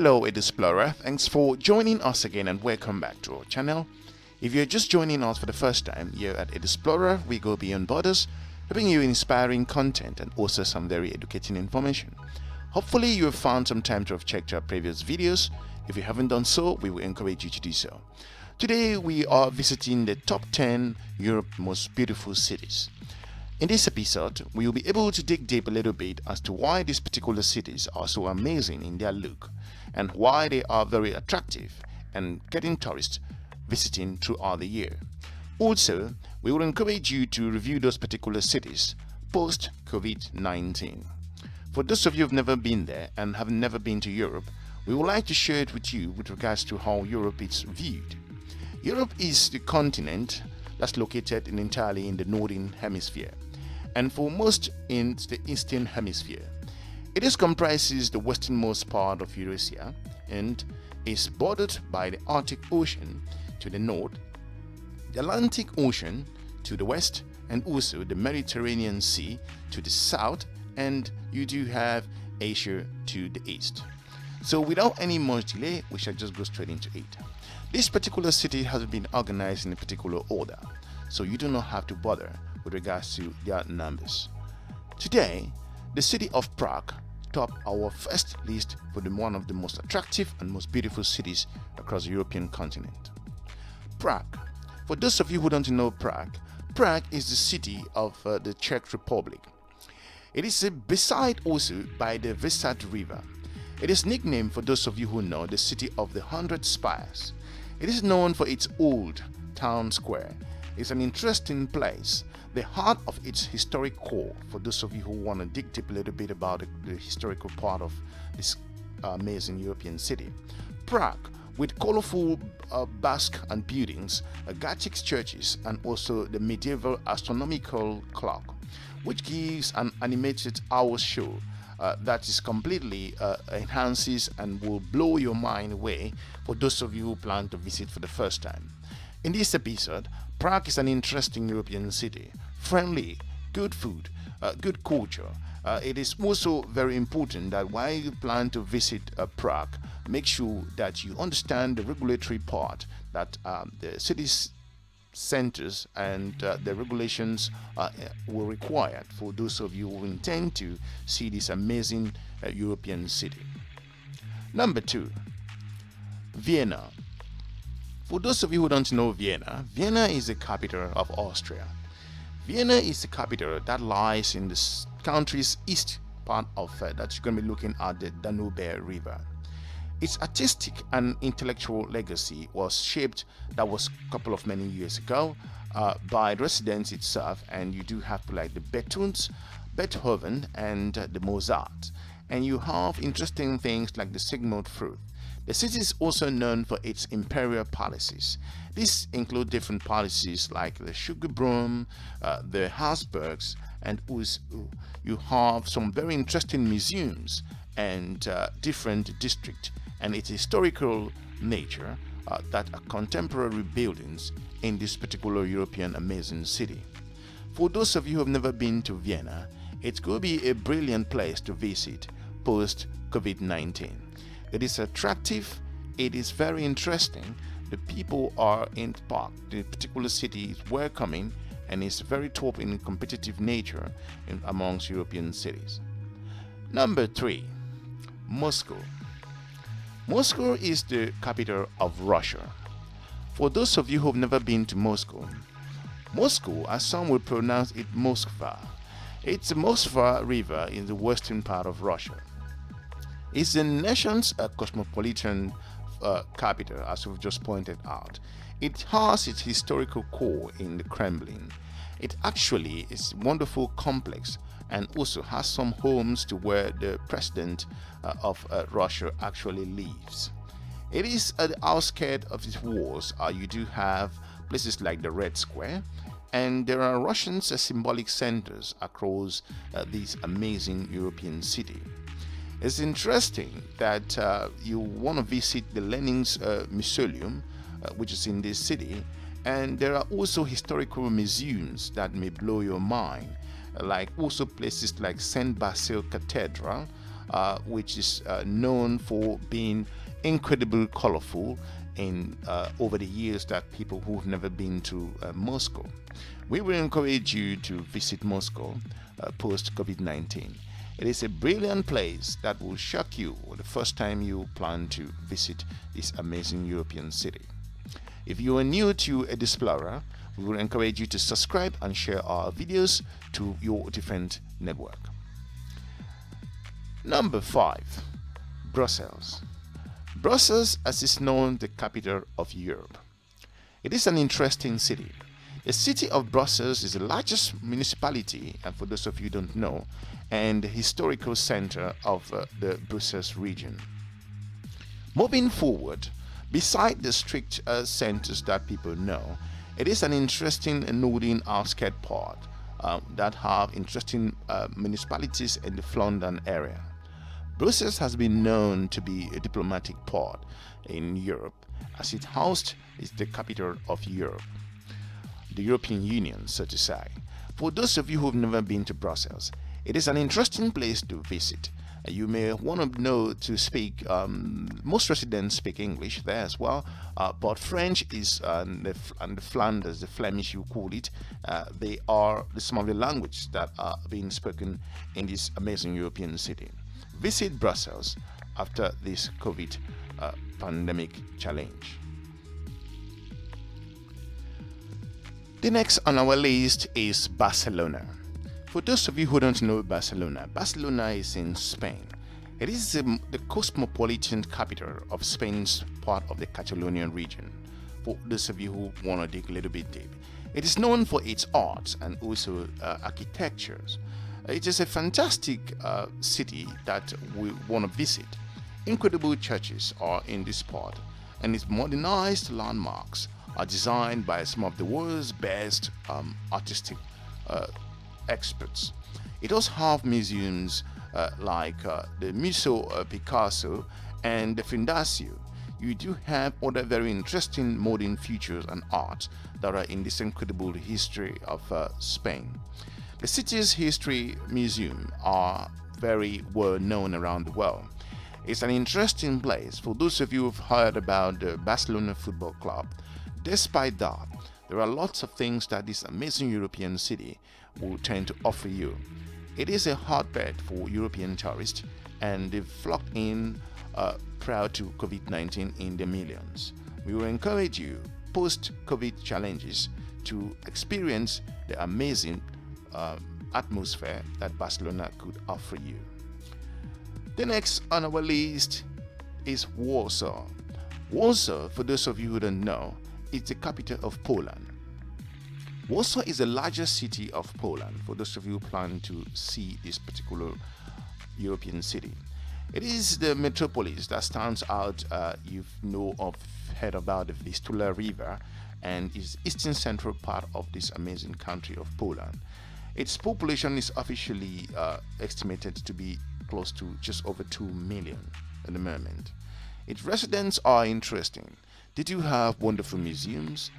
Hello Explorer, thanks for joining us again and welcome back to our channel. If you're just joining us for the first time here at Explorer, we go beyond borders, bring you inspiring content and also some very educating information. Hopefully you have found some time to have checked our previous videos. If you haven't done so, we will encourage you to do so. Today we are visiting the top 10 Europe's most beautiful cities. In this episode, we will be able to dig deep a little bit as to why these particular cities are so amazing in their look and why they are very attractive and getting tourists visiting throughout the year. Also, we will encourage you to review those particular cities post-COVID-19. For those of you who have never been there and have never been to Europe, we would like to share it with you with regards to how Europe is viewed. Europe is the continent that's located entirely in the northern hemisphere, and for most in the eastern hemisphere. It comprises the westernmost part of Eurasia and is bordered by the Arctic Ocean to the north, the Atlantic Ocean to the west, and also the Mediterranean Sea to the south, and you do have Asia to the east. So without any much delay, we shall just go straight into it. This particular city has been organized in a particular order, so you do not have to bother with regards to their numbers. Today, the city of Prague topped our first list for one of the most attractive and most beautiful cities across the European continent. Prague. For those of you who don't know Prague, Prague is the city of the Czech Republic. It is beside also by the Vysat River. It is nicknamed, for those of you who know, the city of the 100 Spires. It is known for its old town square. It's an interesting place, the heart of its historic core, for those of you who want to dig deep a little bit about the historical part of this amazing European city. Prague, with colorful basque and buildings, Gothic churches, and also the medieval astronomical clock, which gives an animated hour show that is completely enhances and will blow your mind away for those of you who plan to visit for the first time. In this episode, Prague is an interesting European city, friendly, good food, good culture. It is also very important that while you plan to visit Prague, make sure that you understand the regulatory part that the city's centers and the regulations will require for those of you who intend to see this amazing European city. Number 2, Vienna. For those of you who don't know Vienna, Vienna is the capital of Austria. Vienna is the capital that lies in the country's east part of that you're going to be looking at the Danube River. Its artistic and intellectual legacy was shaped, that was a couple of many years ago, by the residents itself, and you do have like the Beethoven and the Mozart, and you have interesting things like the Sigmund Freud. The city is also known for its imperial palaces. These include different palaces like the Schönbrunn, the Habsburgs, and also you have some very interesting museums and different districts and its historical nature that are contemporary buildings in this particular European amazing city. For those of you who have never been to Vienna, it's going to be a brilliant place to visit post-COVID-19. It is attractive, it is very interesting, the people are in Prague, the particular city is welcoming and is very top in competitive nature amongst European cities. Number 3, Moscow. Moscow is the capital of Russia. For those of you who have never been to Moscow, Moscow, as some will pronounce it, Moskva. It's the Moskva River in the western part of Russia. It's the nation's cosmopolitan capital, as we've just pointed out. It has its historical core in the Kremlin. It actually is a wonderful complex and also has some homes to where the president of Russia actually lives. It is at the outskirts of its walls. You do have places like the Red Square, and there are Russian symbolic centers across this amazing European city. It's interesting that you want to visit the Lenin's Mausoleum, which is in this city, and there are also historical museums that may blow your mind, like also places like St. Basil Cathedral, which is known for being incredibly colorful in over the years that people who've never been to Moscow. We will encourage you to visit Moscow post COVID-19. It is a brilliant place that will shock you the first time you plan to visit this amazing European city. If you are new to Explorer, we will encourage you to subscribe and share our videos to your different network. Number 5. Brussels. Brussels, as is known, the capital of Europe. It is an interesting city. The city of Brussels is the largest municipality, and for those of you who don't know, and the historical center of the Brussels region. Moving forward, beside the strict centers that people know, it is an interesting northern outskirt part that have interesting municipalities in the Flandern area. Brussels has been known to be a diplomatic port in Europe, as it housed is the capital of Europe, the European Union, so to say. For those of you who have never been to Brussels, it is an interesting place to visit. You may want to know to speak, most residents speak English there as well, but French is, and the Flanders, the Flemish you call it, they are some of the languages that are being spoken in this amazing European city. Visit Brussels after this COVID pandemic challenge. The next on our list is Barcelona. For those of you who don't know Barcelona, Barcelona is in Spain. It is the cosmopolitan capital of Spain's part of the Catalonian region. For those of you who want to dig a little bit deep, it is known for its arts and also architectures. It is a fantastic city that we want to visit. Incredible churches are in this part, and its modernized landmarks are designed by some of the world's best artistic experts. It does have museums like the Museo Picasso and the Fundacio. You do have other very interesting modern features and art that are in this incredible history of Spain. The city's history museum are very well known around the world. It's an interesting place for those of you who've heard about the Barcelona Football Club. Despite that, there are lots of things that this amazing European city will tend to offer you. It is a hotbed for European tourists, and they've flocked in prior to COVID-19 in the millions. We will encourage you, post-COVID challenges, to experience the amazing atmosphere that Barcelona could offer you. The next on our list is Warsaw. Warsaw, for those of you who don't know, is the capital of Poland. Warsaw is the largest city of Poland, for those of you who plan to see this particular European city. It is the metropolis that stands out. Heard about the Vistula River, and is eastern central part of this amazing country of Poland. Its population is officially estimated to be close to just over 2 million at the moment. Its residents are interesting. They do have wonderful museums,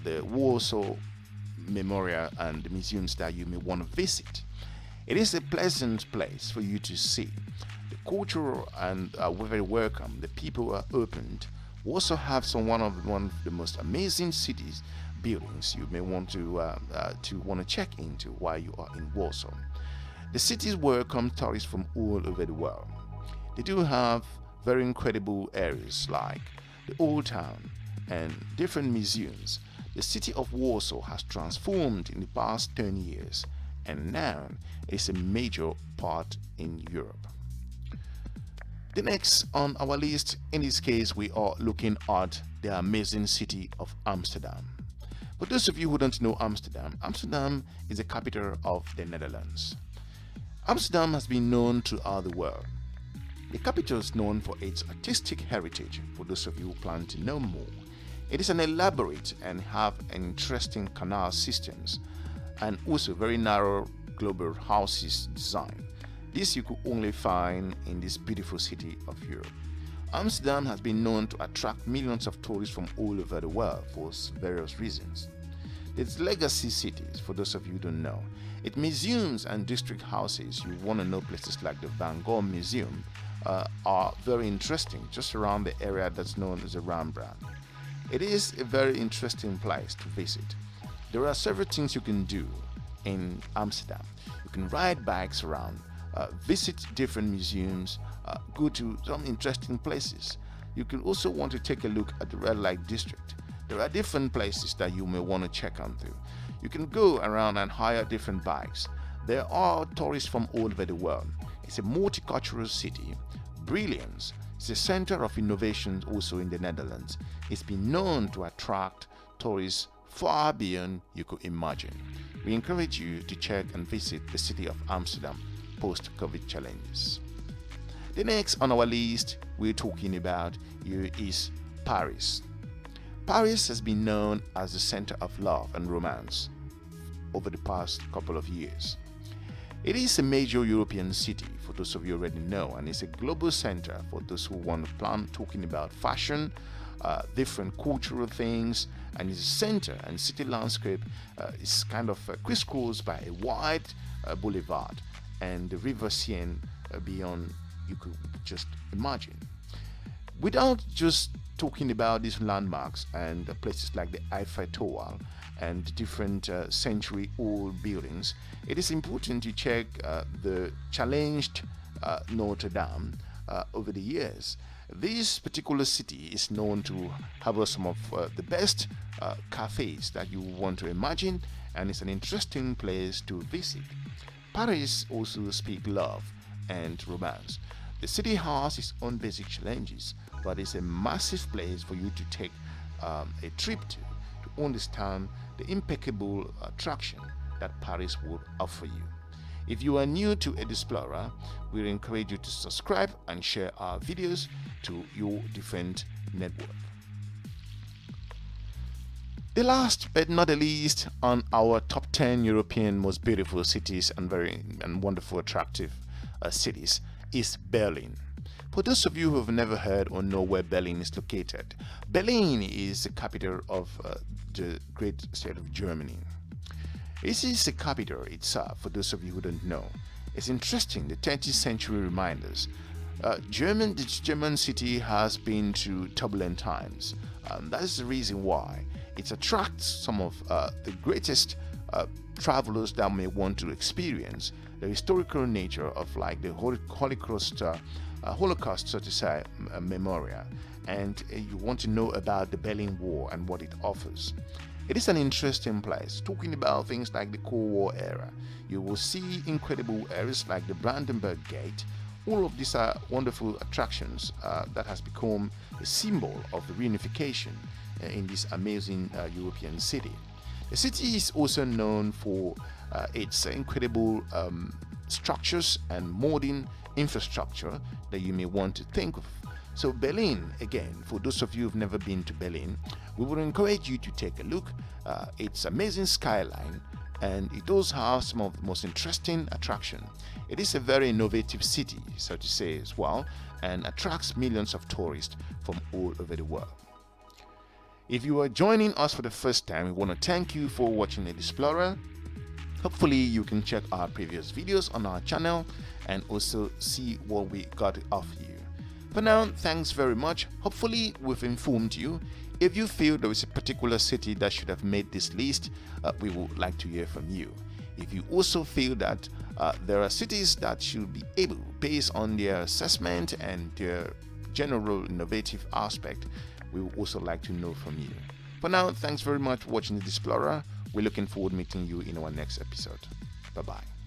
the Warsaw Memorial, and the museums that you may want to visit. It is a pleasant place for you to see. The cultural and very welcome. The people are opened. Warsaw has one of the most amazing cities buildings you may want to check into while you are in Warsaw. The cities welcome tourists from all over the world. They do have very incredible areas like the Old Town and different museums. The city of Warsaw has transformed in the past 10 years, and now is a major part in Europe. The next on our list, in this case, we are looking at the amazing city of Amsterdam. For those of you who don't know Amsterdam, Amsterdam is the capital of the Netherlands. Amsterdam has been known throughout the world. The capital is known for its artistic heritage. For those of you who plan to know more, it is an elaborate and have an interesting canal systems, and also very narrow global houses design. This you could only find in this beautiful city of Europe. Amsterdam has been known to attract millions of tourists from all over the world for various reasons. It's legacy cities, for those of you who don't know. It museums and district houses. You want to know places like the Van Gogh Museum are very interesting, just around the area that's known as the Rembrandt. It is a very interesting place to visit. There are several things you can do in Amsterdam. You can ride bikes around, visit different museums, go to some interesting places. You can also want to take a look at the red light district. There are different places that you may want to check on through. You can go around and hire different bikes. There are tourists from all over the world. It's a multicultural city. Brilliance. It's a center of innovations also in the Netherlands. It's been known to attract tourists far beyond you could imagine. We encourage you to check and visit the city of Amsterdam post-COVID challenges. The next on our list we're talking about here is Paris. Paris has been known as the center of love and romance over the past couple of years. It is a major European city, for those of you already know, and it's a global center for those who want to plan talking about fashion, different cultural things, and it's a center and city landscape is kind of crisscrossed by a wide boulevard and the river Seine beyond you could just imagine. Without just talking about these landmarks and places like the Eiffel Tower and different century-old buildings, it is important to check the challenged Notre Dame over the years. This particular city is known to have some of the best cafes that you want to imagine, and it's an interesting place to visit. Paris also speaks love and romance. The city has its own basic challenges, but it's a massive place for you to take a trip to understand the impeccable attraction that Paris would offer you. If you are new to Explorer, we encourage you to subscribe and share our videos to your different network. The last but not the least on our top 10 European most beautiful cities and very wonderful attractive cities is Berlin. For those of you who have never heard or know where Berlin is located, Berlin is the capital of the great state of Germany. This is the capital itself, for those of you who don't know. It's interesting, the 20th century reminders. This German city has been through turbulent times. That is the reason why it attracts some of the greatest travelers that may want to experience the historical nature of like the Holocaust, so to say, memorial, and you want to know about the Berlin Wall and what it offers. It is an interesting place. Talking about things like the Cold War era, you will see incredible areas like the Brandenburg Gate. All of these are wonderful attractions that has become a symbol of the reunification in this amazing European city. The city is also known for its incredible structures and modern infrastructure that you may want to think of. So Berlin, again, for those of you who've never been to Berlin, we would encourage you to take a look. It's amazing skyline, and it does have some of the most interesting attraction. It is a very innovative city, so to say, as well, and attracts millions of tourists from all over the world. If you are joining us for the first time, we want to thank you for watching the Explorer. Hopefully you can check our previous videos on our channel and also see what we got to offer you. For now, thanks very much. Hopefully we've informed you. If you feel there is a particular city that should have made this list, we would like to hear from you. If you also feel that there are cities that should be able, based on their assessment and their general innovative aspect, we would also like to know from you. For now, thanks very much for watching the Explorer. We're looking forward to meeting you in our next episode. Bye-bye.